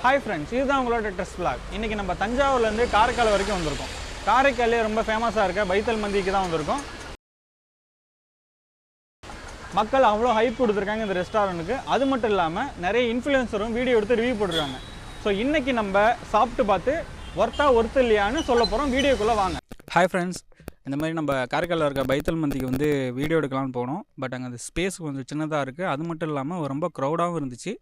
Hi friends, இதுதான் உங்களோட test vlog. இன்றைக்கி நம்ம தஞ்சாவூர்லேருந்து காரைக்கால் வரைக்கும் வந்திருக்கோம். காரைக்காலே ரொம்ப ஃபேமஸாக இருக்க பைத்தல் மந்திக்கு தான் வந்திருக்கோம். மக்கள் அவ்வளோ ஹைப் கொடுத்துருக்காங்க இந்த ரெஸ்டாரண்ட்டுக்கு. அது மட்டும் இல்லாமல் நிறைய இன்ஃப்ளூயன்சரும் வீடியோ எடுத்து ரிவ்யூ போட்டிருக்காங்க. ஸோ இன்றைக்கி நம்ம சாப்பிட்டு பார்த்து ஒர்த்து இல்லையான்னு சொல்ல போகிறோம். வீடியோக்குள்ளே வாங்க. ஹாய் ஃப்ரெண்ட்ஸ், இந்த மாதிரி நம்ம காரைக்காலில் இருக்க பைத்தல் மந்திக்கு வந்து வீடியோ எடுக்கலாம்னு போனோம். பட் அங்கே அந்த ஸ்பேஸ் கொஞ்சம் சின்னதாக இருக்குது. அது மட்டும் இல்லாமல் ரொம்ப க்ரௌடாகவும் இருந்துச்சு.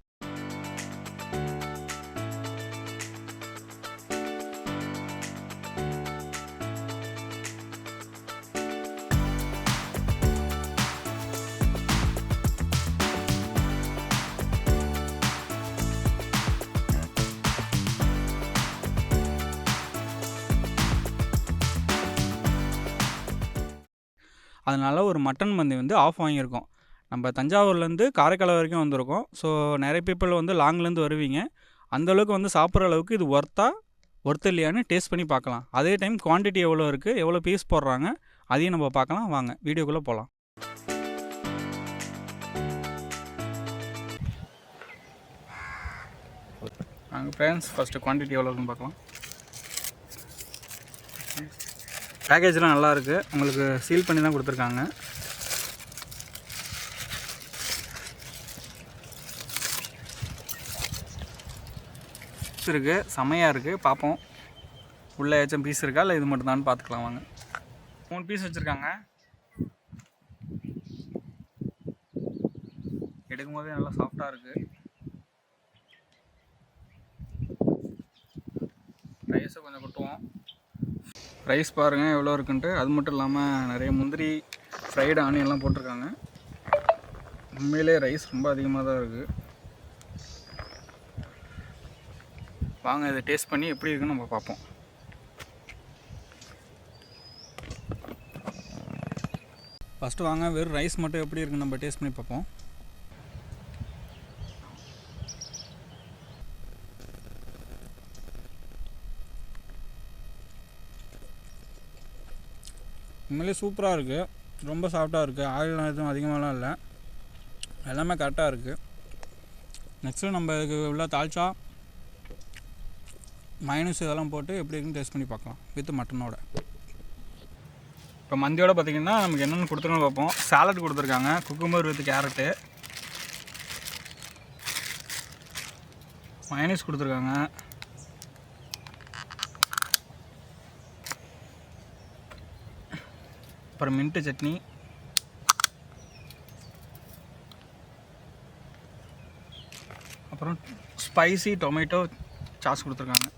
அதனால் ஒரு மட்டன் மந்தி வந்து ஆஃப் வாங்கியிருக்கோம். நம்ம தஞ்சாவூர்லேருந்து காரைக்கால் வரைக்கும் வந்திருக்கோம். ஸோ நிறைய பீப்புள் வந்து லாங்லேருந்து வருவீங்க. அந்தளவுக்கு வந்து சாப்பிட்ற அளவுக்கு இது ஒர்த்து இல்லையான்னு டேஸ்ட் பண்ணி பார்க்கலாம். அதே டைம் குவான்டிட்டி எவ்வளோ இருக்குது, எவ்வளோ பீஸ் போடுறாங்க, அதையும் நம்ம பார்க்கலாம். வாங்க வீடியோக்குள்ளே போகலாம். வாங்க ஃப்ரெண்ட்ஸ், ஃபஸ்ட்டு குவான்டிட்டி எவ்வளோ இருக்குன்னு பார்க்கலாம். பேக்கேஜ்லாம் நல்லா இருக்குது. உங்களுக்கு சீல் பண்ணி தான் கொடுத்துருக்காங்க. இருக்குது, செமையாக இருக்குது. பார்ப்போம் உள்ளே ஏதாச்சும் பீஸ் இருக்கா இல்லை இது மட்டும் தான் பார்த்துக்கலாம். வாங்க. 3 பீஸ் வச்சுருக்காங்க. எடுக்கும் போதே நல்லா சாஃப்டாக இருக்குது. ரைஸை கொஞ்சம் கொட்டுவோம். ரைஸ் பாருங்கள் எவ்வளோ இருக்குன்ட்டு. அது மட்டும் இல்லாமல் நிறைய முந்திரி, ஃப்ரைடு ஆனியன்லாம் போட்டிருக்காங்க. உண்மையிலே ரைஸ் ரொம்ப அதிகமாக தான் இருக்குது. வாங்க இதை டேஸ்ட் பண்ணி எப்படி இருக்குன்னு நம்ம பார்ப்போம். ஃபஸ்ட்டு வாங்க வெறும் ரைஸ் மட்டும் எப்படி இருக்குன்னு நம்ம டேஸ்ட் பண்ணி பார்ப்போம். உண்மையிலே சூப்பராக இருக்குது. ரொம்ப சாஃப்டாக இருக்குது. ஆயிலாம் எதுவும் அதிகமாகலாம் இல்லை, எல்லாமே கரெக்டாக இருக்குது. நெக்ஸ்ட்டு நம்ம இதுக்கு உள்ள தால்ச்சா, மைனஸ் இதெல்லாம் போட்டு எப்படி இருக்குன்னு டேஸ்ட் பண்ணி பார்க்கலாம் வித் மட்டனோட. இப்போ மந்தியோட பார்த்திங்கன்னா நமக்கு என்னென்னு கொடுத்துருன்னு பார்ப்போம். சாலட் கொடுத்துருக்காங்க, குக்கும்பர் வித் கேரட்டு, மைனஸ் கொடுத்துருக்காங்க, அப்புறம் மின்ட்டு சட்னி, அப்புறம் ஸ்பைசி டொமேட்டோ சாஸ் கொடுத்துருக்காங்க.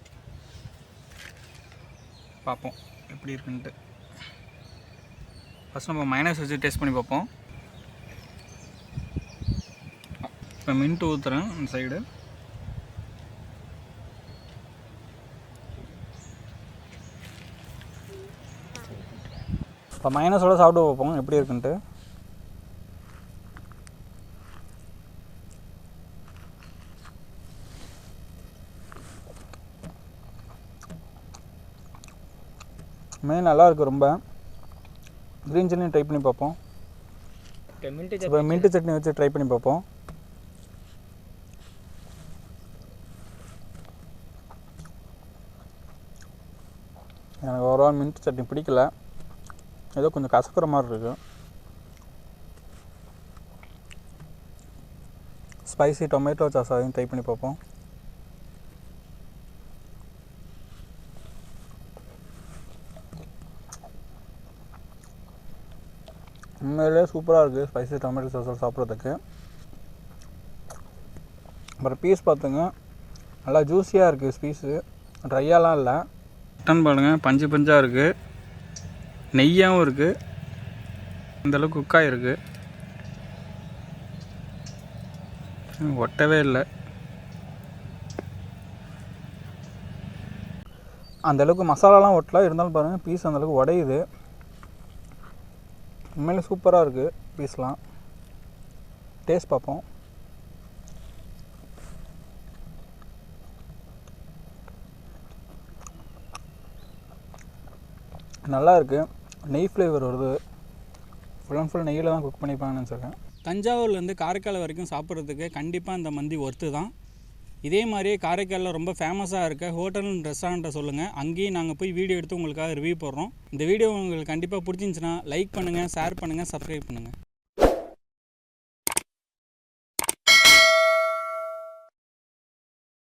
பார்ப்போம் எப்படி இருக்குன்ட்டு. ஃபஸ்ட் நம்ம மைனஸ் வச்சு டேஸ்ட் பண்ணி பார்ப்போம். இப்போ மின்ட்டு ஊற்றுறேன் இந்த சைடு. இப்போ மைனஸோட சாப்பிட்டு பார்ப்போம் எப்படி இருக்குன்ட்டு. நல்லா இருக்குது ரொம்ப. க்ரீன் சட்னி ட்ரை பண்ணி பார்ப்போம். இப்போ மின்ட்டு சட்னி வச்சு ட்ரை பண்ணி பார்ப்போம். எனக்கு ஓவரால் மின்ட்டு சட்னி பிடிக்கல, ஏதோ கொஞ்சம் கசக்கிற மாதிரி இருக்குது. ஸ்பைசி டொமேட்டோ சாஸ் அதையும் ட்ரை பண்ணி பார்ப்போம். உண்மையிலே சூப்பராக இருக்குது ஸ்பைசி டொமேட்டோ சாஸ் சாப்பிட்றதுக்கு. அப்புறம் பீஸ் பார்த்துங்க, நல்லா ஜூஸியாக இருக்குது பீஸு, ட்ரையாலாம் இல்லை. மட்டன் பாருங்கள் பஞ்சு பஞ்சாக இருக்குது, நெய்யாகவும் இருக்குது, இந்தளவுக்கு குக்காக இருக்குது, ஒட்டவே இல்லை. அந்தளவுக்கு மசாலாலாம் ஒட்டல, இருந்தாலும் பாருங்கள் பீஸ் அந்தளவுக்கு உடையுது. உண்மையிலே சூப்பராக இருக்குது பீஸ்லாம். டேஸ்ட் பார்ப்போம். நல்லா இருக்குது. நெய் ஃப்ளேவர் வருது. ஃபுல் அண்ட் ஃபுல் நெய்யில் தான் குக் பண்ணிப்பாங்கன்னு நினச்சிருக்கேன். தஞ்சாவூர்லேருந்து காரைக்கால் வரைக்கும் சாப்பிட்றதுக்கு கண்டிப்பாக இந்த மந்தி ஒர்த்து தான். இதே மாதிரியே காரைக்காலில் ரொம்ப ஃபேமஸாக இருக்க ஹோட்டல் அண்ட் ரெஸ்டாரண்ட்டை சொல்லுங்கள், அங்கேயும் நாங்கள் போய் வீடியோ எடுத்து உங்களுக்காக ரிவ்யூ போடுறோம். இந்த வீடியோ உங்களுக்கு கண்டிப்பாக பிடிச்சிருந்துச்சுன்னா லைக் பண்ணுங்கள், ஷேர் பண்ணுங்கள், சப்ஸ்கிரைப் பண்ணுங்கள்.